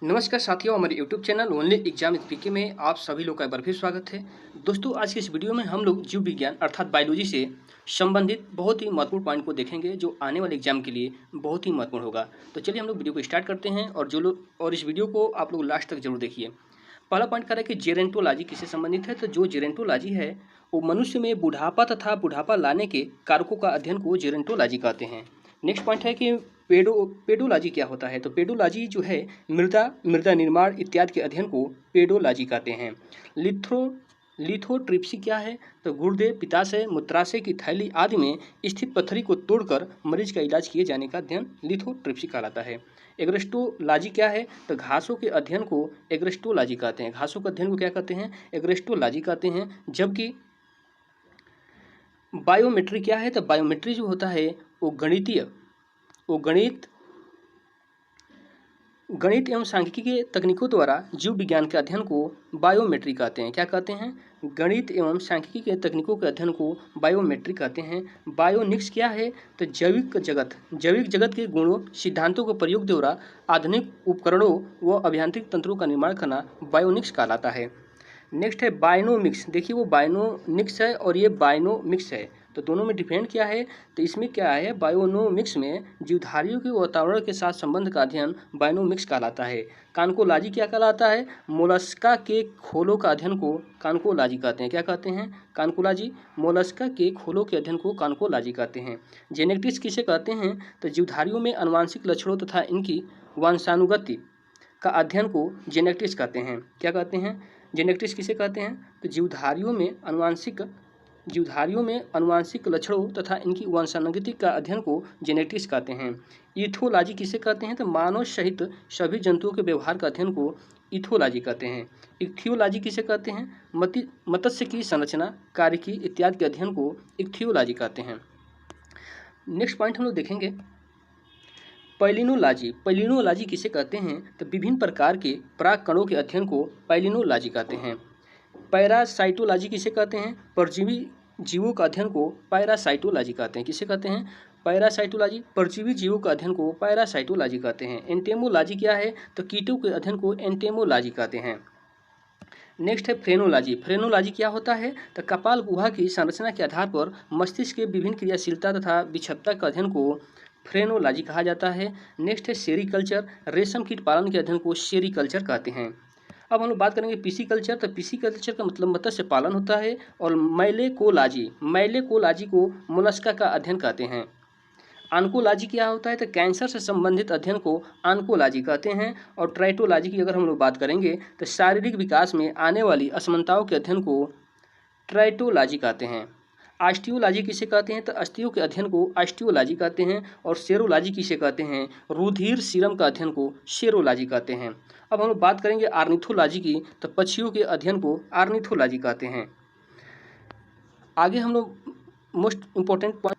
नमस्कार साथियों, हमारे यूट्यूब चैनल ओनली एग्जाम पीके में आप सभी लोग का एक बार फिर स्वागत है। दोस्तों, आज की इस वीडियो में हम लोग जीव विज्ञान अर्थात बायोलॉजी से संबंधित बहुत ही महत्वपूर्ण पॉइंट को देखेंगे जो आने वाले एग्जाम के लिए बहुत ही महत्वपूर्ण होगा। तो चलिए हम लोग वीडियो को स्टार्ट करते हैं और इस वीडियो को आप लोग लास्ट तक जरूर देखिए। पहला पॉइंट कर रहा है कि जेरेंटोलॉजी किससे संबंधित है। तो जो जेरेंटोलॉजी है वो मनुष्य में बुढ़ापा तथा बुढ़ापा लाने के कारकों का अध्ययन को जेरेंटोलॉजी कहते हैं। नेक्स्ट पॉइंट है कि पेडोलॉजी क्या होता है। तो पेडोलॉजी जो है मृदा निर्माण इत्यादि के अध्ययन को पेडोलॉजी कहते हैं। लिथो लिथोट्रिप्सी क्या है। तो गुर्दे, पित्ताशय, मूत्राशय की थैली आदि में स्थित पत्थरी को तोड़कर मरीज का इलाज किए जाने का अध्ययन लिथोट्रिप्सी कहलाता है। एग्रेस्टोलॉजी क्या है। तो घासों के अध्ययन को एग्रेस्टोलॉजी कहते हैं। घासों के अध्ययन को क्या कहते हैं, एग्रेस्टोलॉजी कहते हैं। जबकि बायोमेट्री क्या है। तो बायोमेट्री जो होता है वो गणित एवं सांख्यिकी के तकनीकों द्वारा जीव विज्ञान के अध्ययन को बायोमेट्री कहते हैं। क्या कहते हैं, गणित एवं सांख्यिकी के तकनीकों के अध्ययन को बायोमेट्री कहते हैं। बायोनिक्स क्या है। तो जैविक जगत के गुणों सिद्धांतों के प्रयोग द्वारा आधुनिक उपकरणों व अभियांत्रिक तंत्रों का निर्माण करना बायोनिक्स कहलाता है। नेक्स्ट है बायनोमिक्स। देखिए, वो बायनोनिक्स है और ये बायनोमिक्स है, तो दोनों में डिफरेंट क्या है। तो इसमें क्या है, बायोनोमिक्स में जीवधारियों के वातावरण के साथ संबंध का अध्ययन बायोनोमिक्स कहलाता है। कानकोलॉजी क्या कहलाता है, मोलस्का के खोलों का अध्ययन को कानकोलॉजी कहते हैं। क्या कहते हैं, कानकोलॉजी। मोलस्का के खोलों के अध्ययन को कानकोलॉजी कहते हैं। जेनेटिक्स किसे कहते हैं। तो जीवधारियों में आनुवंशिक लक्षणों तथा इनकी वंशानुगति का अध्ययन को जेनेटिक्स कहते हैं। क्या कहते हैं, जेनेटिक्स किसे कहते हैं। तो जीवधारियों में आनुवंशिक लक्षणों तथा इनकी वंशानुगति का अध्ययन को जेनेटिक्स कहते हैं। इथोलॉजी किसे कहते हैं। तो मानव सहित सभी जंतुओं के व्यवहार का अध्ययन को इथोलॉजी कहते हैं। इक्थियोलॉजी किसे कहते हैं, मत्स्य की संरचना, कार्यकी इत्यादि के अध्ययन को इक्थियोलॉजी कहते हैं। नेक्स्ट पॉइंट हम लोग देखेंगे पैलिनोलॉजी किसे कहते हैं। तो विभिन्न प्रकार के पराग कणों के अध्ययन को पैलिनोलॉजी कहते हैं। पैरासाइटोलॉजी किसे कहते हैं, परजीवी जीवों का अध्ययन को पैरासाइटोलॉजी कहते हैं। किसे कहते हैं, पैरासाइटोलॉजी। परजीवी जीवों का अध्ययन को पैरासाइटोलॉजी कहते हैं। एंटेमोलॉजी क्या है। तो कीटों के अध्ययन को एंटेमोलॉजी कहते हैं। नेक्स्ट है फ्रेनोलॉजी क्या होता है। तो कपाल गुहा की संरचना के आधार पर मस्तिष्क के विभिन्न क्रियाशीलता तथा विक्षेपता का अध्ययन को फ्रेनोलॉजी कहा जाता है। नेक्स्ट है सेरीकल्चर। रेशम कीट पालन के अध्ययन को सेरीकल्चर कहते हैं। अब हम लोग बात करेंगे पिसीकल्चर। तो पिसीकल्चर का मतलब मत्स्य पालन होता है। और मैलेकोलॉजी को मोलस्का का अध्ययन कहते हैं। आन्कोलॉजी क्या होता है। तो कैंसर से संबंधित अध्ययन को आन्कोलॉजी कहते हैं। और ट्राइटोलॉजी की अगर हम लोग बात करेंगे तो शारीरिक विकास में आने वाली असमानताओं के अध्ययन को ट्राइटोलॉजी कहते हैं। ऑस्टियोलॉजी किसे कहते हैं। तो अस्थियों के अध्ययन को ऑस्टियोलॉजी कहते हैं। और सेरोलॉजी किसे कहते हैं, रुधिर सीरम का अध्ययन को सेरोलॉजी कहते हैं। अब हम लोग बात करेंगे आर्निथोलॉजी की। तो पक्षियों के अध्ययन को आर्निथोलॉजी कहते हैं। आगे हम लोग मोस्ट इम्पोर्टेंट पॉइंट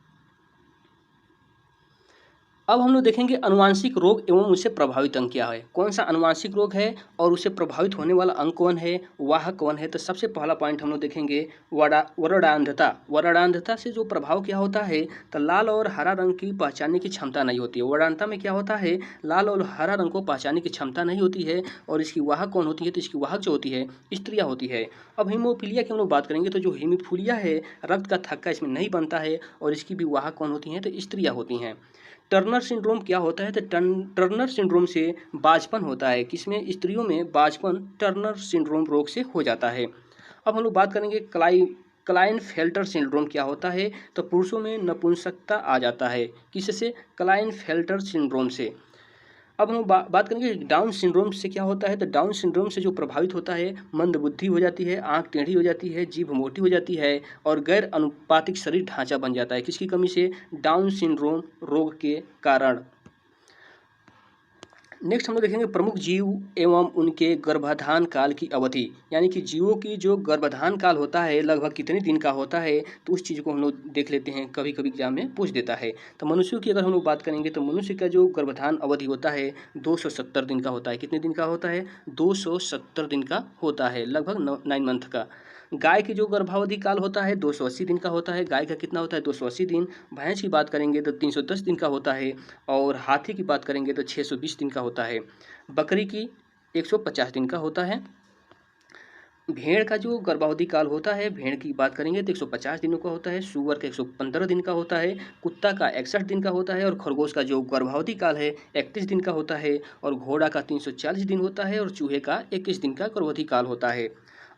अब हम लोग देखेंगे अनुवांशिक रोग एवं उससे प्रभावित अंग क्या है। कौन सा अनुवांशिक रोग है और उससे प्रभावित होने वाला अंग कौन है, वाहक कौन है। तो सबसे पहला पॉइंट हम लोग देखेंगे वरणांधता से जो प्रभाव क्या होता है। तो लाल और हरा रंग की पहचानने की क्षमता नहीं होती है। वरणांधता में क्या होता है, लाल और हरा रंग को पहचानने की क्षमता नहीं होती है। और इसकी वाहक कौन होती है। तो इसकी वाहक जो होती है स्त्रियाँ होती है। अब हीमोफीलिया की हम लोग बात करेंगे तो जो हीमोफीलिया है, रक्त का थक्का इसमें नहीं बनता है और इसकी भी वाहक कौन होती हैं, तो स्त्रियाँ होती हैं। टर्नर सिंड्रोम क्या होता है। तो टर्नर सिंड्रोम से बाजपन होता है। किसमें, स्त्रियों में बाजपन टर्नर सिंड्रोम रोग से हो जाता है। अब हम लोग बात करेंगे क्लाइनफेल्टर सिंड्रोम क्या होता है। तो पुरुषों में नपुंसकता आ जाता है, किससे, क्लाइनफेल्टर सिंड्रोम से। अब हम बात करेंगे डाउन सिंड्रोम से क्या होता है। तो डाउन सिंड्रोम से जो प्रभावित होता है, मंदबुद्धि हो जाती है, आंख टेढ़ी हो जाती है, जीभ मोटी हो जाती है और गैर अनुपातिक शरीर ढांचा बन जाता है। किसकी कमी से, डाउन सिंड्रोम रोग के कारण। नेक्स्ट हम लोग देखेंगे प्रमुख जीव एवं उनके गर्भाधान काल की अवधि, यानी कि जीवों की जो गर्भाधान काल होता है लगभग कितने दिन का होता है। तो उस चीज़ को हम लोग देख लेते हैं, कभी कभी एग्जाम में पूछ देता है। तो मनुष्यों की अगर हम लोग बात करेंगे तो मनुष्य का जो गर्भाधान अवधि होता है 270 दिन का होता है। कितने दिन का होता है, 270 दिन का होता है, लगभग 9 मंथ का। गाय की जो गर्भावधि काल होता है 280 दिन का होता है। गाय का कितना होता है, 280 दिन। भैंस की बात करेंगे तो 310 दिन का होता है। और हाथी की बात करेंगे तो 620 दिन का होता है। बकरी की 150 दिन का होता है। भेड़ का जो गर्भावधि काल होता है, भेड़ की बात करेंगे तो 150 दिनों का होता है। सूअर का 115 दिन का होता है। कुत्ता का 61 दिन का होता है। और खरगोश का जो गर्भावधि काल है 31 दिन का होता है। और घोड़ा का 340 दिन होता है। और चूहे का 21 दिन का गर्भावधि काल होता है।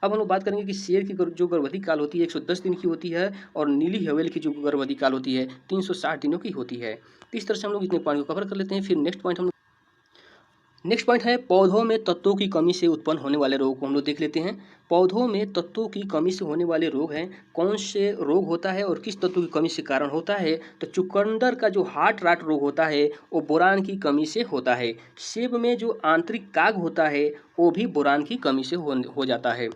अब हम लोग बात करेंगे कि शेर की जो गर्भावधि काल होती है 110 दिन की होती है। और नीली हवेल की जो गर्भावधि काल होती है 360 दिनों की होती है। इस तरह से हम लोग इतने पॉइंट को कवर कर लेते हैं। फिर नेक्स्ट पॉइंट है पौधों में तत्वों की कमी से उत्पन्न होने वाले रोग को हम लोग देख लेते हैं। पौधों में तत्वों की कमी से होने वाले रोग हैं, कौन से रोग होता है और किस तत्व की कमी से कारण होता है। तो चुकंदर का जो हार्ट राट रोग होता है वो बोरान की कमी से होता है। सेब में जो आंतरिक काग होता है वो भी बोरान की कमी से हो जाता है।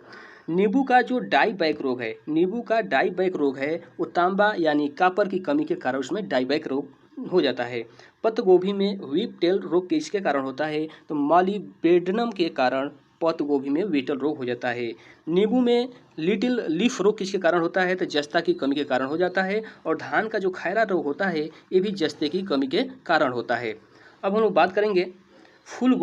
नींबू का जो डाईबैक रोग है वो तांबा यानी कापर की कमी के कारण उसमें डाईबैक रोग हो जाता है। पत्त गोभी में व्हीप टेल रोग किसके कारण होता है। तो मॉलिबेडनम के कारण पत्त गोभी में व्हीटल रोग हो जाता है। नींबू में लिटिल लीफ रोग किसके कारण होता है। तो जस्ता की कमी के कारण हो जाता है। और धान का जो खैरा रोग होता है ये भी जस्ते की कमी के कारण होता है। अब हम लोग बात करेंगे फूल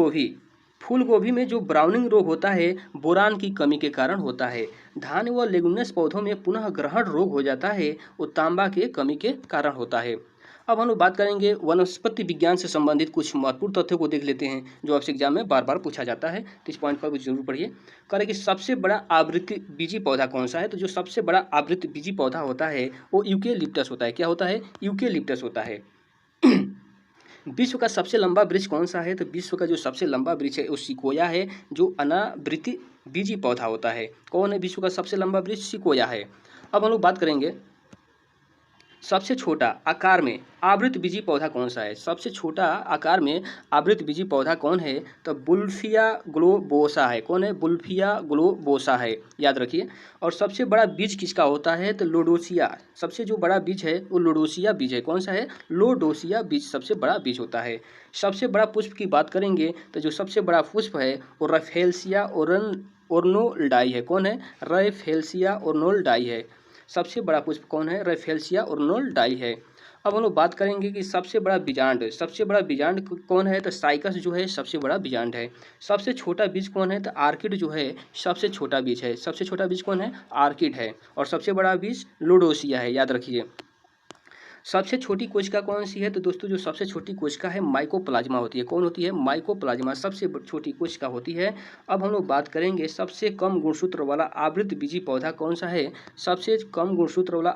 गोभी में जो ब्राउनिंग रोग होता है बोरान की कमी के कारण होता है। धान व लेगुमिनस पौधों में पुनः ग्रहण रोग हो जाता है वो तांबा के कमी के कारण होता है। अब हम लोग बात करेंगे वनस्पति विज्ञान से संबंधित कुछ महत्वपूर्ण तथ्यों को देख लेते हैं जो आपसे एग्जाम में बार बार पूछा जाता है। तो इस पॉइंट पर कुछ जरूर पढ़िए। कह रहे कि सबसे बड़ा आवृत्ति बीजी पौधा कौन सा है। तो जो सबसे बड़ा आवृत्ति बीजी पौधा होता है वो यूकेलिप्टस होता है। क्या होता है। यूकेलिप्टस होता है। विश्व का सबसे लंबा वृक्ष कौन सा है। तो विश्व का जो सबसे लंबा वृक्ष है वो सिकोया है जो अनावृति बीजी पौधा होता है। कौन है विश्व का सबसे लंबा वृक्ष। सिकोया है। अब हम लोग बात करेंगे सबसे छोटा आकार में आवृत बीजी पौधा कौन सा है। सबसे छोटा आकार में आवृत बीजी पौधा कौन है। तो बुल्फिया ग्लोबोसा है। कौन है। बुल्फिया ग्लोबोसा है, याद रखिए। और सबसे बड़ा बीज किसका होता है। तो लोडोसिया। सबसे जो बड़ा बीज है वो लोडोसिया बीज है। कौन सा है। लोडोसिया बीज सबसे बड़ा बीज होता है। सबसे बड़ा पुष्प की बात करेंगे तो जो सबसे बड़ा पुष्प है वो रफेल्सिया ओर्नोल्डाई है। कौन है। रफेल्सिया ओर्नोल्डाई है। सबसे बड़ा पुष्प कौन है। रफेल्सिया ओर्नोल्डाई है। अब हम लोग बात करेंगे कि सबसे बड़ा बीजांड कौन है। तो साइकस जो है सबसे बड़ा बीजांड है। सबसे छोटा बीज कौन है। तो आर्किड जो है सबसे छोटा बीज है। सबसे छोटा बीज कौन है। आर्किड है। और सबसे बड़ा बीज लोडोसिया है, याद रखिए। सबसे छोटी कोशिका कौन सी है। तो दोस्तों जो सबसे छोटी कोशिका है माइकोप्लाज्मा होती है। कौन होती है। माइकोप्लाज्मा सबसे छोटी कोशिका होती है। अब हम लोग बात करेंगे सबसे कम गुणसूत्र वाला आवृत बीजी पौधा कौन सा है। सबसे कम गुणसूत्र वाला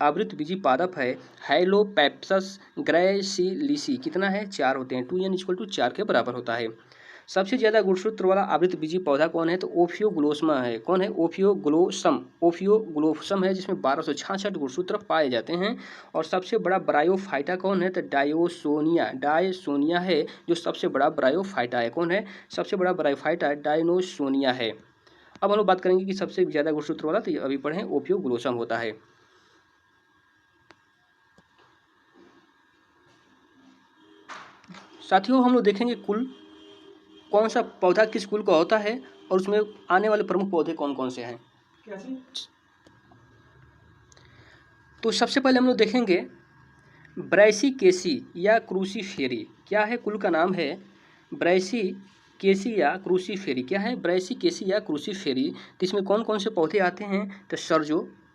आवृत बीजी पादप है हैलोपेप्सस ग्रैसिलिसी। कितना है। 4 होते हैं। 2n=4 के बराबर होता है। सबसे ज्यादा गुणसूत्र वाला आवृत बीजी पौधा कौन है। तो ओफियोग्लोसमा है। कौन है। ओफियोग्लोसम है जिसमें 1266 गुणसूत्र पाए जाते हैं। और सबसे बड़ा ब्रायोफाइटा कौन है। तो डायसोनिया है जो सबसे बड़ा ब्रायोफाइटा है। कौन है। सबसे बड़ा ब्रायोफाइटा डायनोसोनिया है। अब हम लोग बात करेंगे कि सबसे ज्यादा गुणसूत्र वाला, तो अभी पढ़े ओफियोग्लोसम होता है। साथियों हम लोग देखेंगे कुल कौन सा पौधा किस कुल का होता है और उसमें आने वाले प्रमुख पौधे कौन कौन से हैं। तो सबसे पहले हम लोग देखेंगे ब्रैसिकेसी या क्रूसीफेरी। क्या है। कुल का नाम है ब्रैसिकेसी या क्रूसीफेरी। क्या है। ब्रैसिकेसी या क्रूसीफेरी। तो इसमें कौन कौन से पौधे आते हैं। तो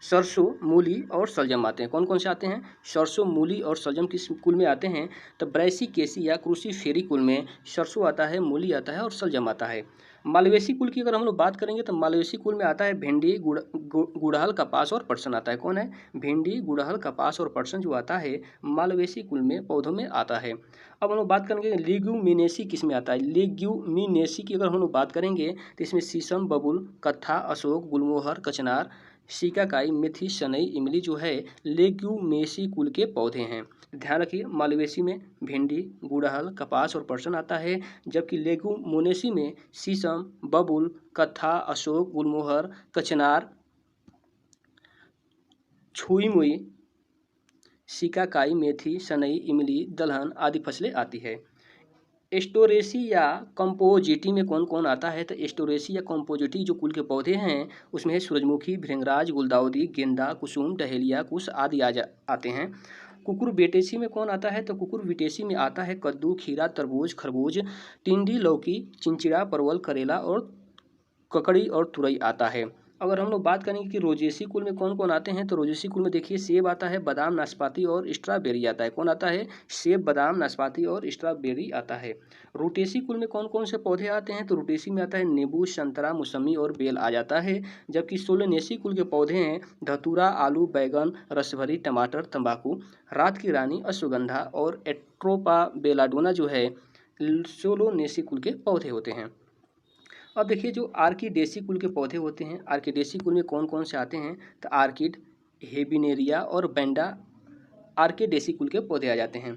सरसों, मूली और सलजम आते हैं। कौन कौन से आते हैं। सरसों, मूली और सलजम किस कुल में आते हैं। तो ब्रैसिकेसी या क्रूसीफेरी कुल में सरसों आता है, मूली आता है और सलजम आता है। मालवेसी कुल की अगर हम लोग बात करेंगे तो मालवेसी कुल में आता है भिंडी, गुड़हल, कपास और पटसन आता है। कौन है। भिंडी, गुड़हल, कपास और पटसन जो आता है मालवेसी कुल में पौधों में आता है। अब हम लोग बात करेंगे लेग्यूमिनेसी किस में आता है। लेग्यूमिनेसी की अगर हम लोग बात करेंगे तो इसमें शीशम, बबूल, कत्था, अशोक, गुलमोहर, कचनार, सिकाकाई, मेथी, शनई, इमली जो है लेग्यूमेसी कुल के पौधे हैं। ध्यान रखिए मालवेसी में भिंडी, गुड़हल, कपास और पटसन आता है, जबकि लेग्यूमिनेसी में शीशम, बबूल, कत्था, अशोक, गुलमोहर, कचनार, छुई मुई, सिकाकाई, मेथी, शनई, इमली, दलहन आदि फसलें आती है। एस्टोरेसी या कंपोजिटी में कौन कौन आता है। तो एस्टोरेसी या कंपोजिटी जो कुल के पौधे हैं उसमें है सूरजमुखी, भृंगराज, गुलदाउदी, गेंदा, कुसुम, डहेलिया, कुश आदि आते हैं। कुकुरबिटेसी में कौन आता है? तो कुकुरबिटेसी में आता है कद्दू, खीरा, तरबूज, खरबूज, टिंडी, लौकी, चिंचिड़ा, परवल, करेला और ककड़ी और तुरई आता है। अगर हम लोग बात करेंगे कि रोजेसी कुल में कौन कौन आते हैं, तो रोजेसी कुल में देखिए सेब आता है, बादाम, नाशपाती और स्ट्रॉबेरी आता है। कौन आता है? सेब, बादाम, नाशपाती और स्ट्रॉबेरी आता है। रूटेसी कुल में कौन कौन से पौधे आते हैं? तो रूटेसी में आता है नींबू, संतरा, मौसमी और बेल आ जाता है। जबकि सोलेनेसी कुल के पौधे हैं धतूरा, आलू, बैगन, रसभरी, टमाटर, तंबाकू, रात की रानी, अश्वगंधा और एट्रोपा बेलाडोना जो है सोलोनेसी कुल के पौधे होते हैं। अब देखिए जो आर्किडेसी कुल के पौधे होते हैं, आर्किडेसी कुल में कौन कौन से आते हैं? तो आर्किड, हेबिनेरिया और बेंडा आर्किडेसी कुल के पौधे आ जाते हैं।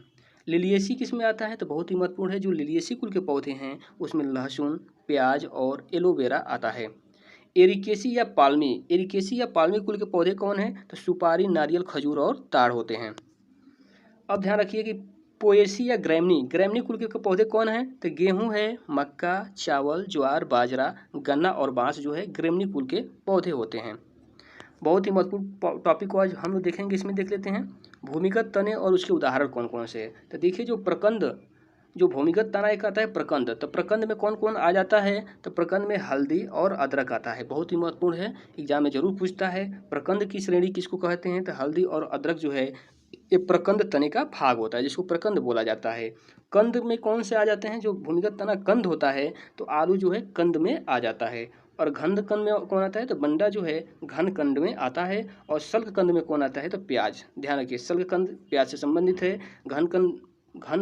लिलिएसी किस में आता है? तो बहुत ही महत्वपूर्ण है, जो लिलिएसी कुल के पौधे हैं उसमें लहसुन, प्याज और एलोवेरा आता है। एरिकेसी या पाल्मी, एरिकेसी या पाल्मी कुल के पौधे कौन हैं? तो सुपारी, नारियल, खजूर और ताड़ होते हैं। अब ध्यान रखिए कि पोएसी या ग्रैमनी, ग्रैमनी कुल के पौधे कौन हैं? तो गेहूं है, मक्का, चावल, ज्वार, बाजरा, गन्ना और बांस जो है ग्रैमनी कुल के पौधे होते हैं। बहुत ही महत्वपूर्ण टॉपिक को आज हम लोग देखेंगे। इसमें देख लेते हैं भूमिगत तने और उसके उदाहरण कौन कौन से हैं। तो देखिए जो प्रकंद, जो भूमिगत तना एक आता है प्रकंद, तो प्रकंद में कौन कौन आ जाता है? तो प्रकंद में हल्दी और अदरक आता है। बहुत ही महत्वपूर्ण है, एग्जाम में जरूर पूछता है। प्रकंद की श्रेणी किसको कहते हैं? तो हल्दी और अदरक जो है ये प्रकंद तने का भाग होता है, जिसको प्रकंद बोला जाता है। कंद में कौन से आ जाते हैं? जो भूमिगत तना कंद होता है तो आलू जो है कंद में आ जाता है। और घन कंद में कौन आता है? तो बंडा जो है घन कंद में आता है। और सल्क कंद में कौन आता है? तो प्याज। ध्यान रखिए सल्क कंद प्याज से संबंधित है, घन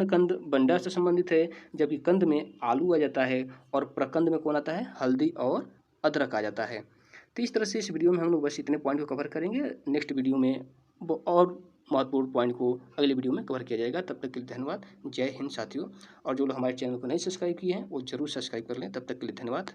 कंद बंडा से संबंधित है, जबकि कंद में आलू आ जाता है और प्रकंद में कौन आता है? हल्दी और अदरक आ जाता है। तो इस तरह से इस वीडियो में हम लोग बस इतने पॉइंट को कवर करेंगे। नेक्स्ट वीडियो में वो और महत्वपूर्ण पॉइंट को अगले वीडियो में कवर किया जाएगा। तब तक के लिए धन्यवाद। जय हिंद साथियों। और जो लोग हमारे चैनल को नहीं सब्सक्राइब किए हैं वो जरूर सब्सक्राइब कर लें। तब तक के लिए धन्यवाद।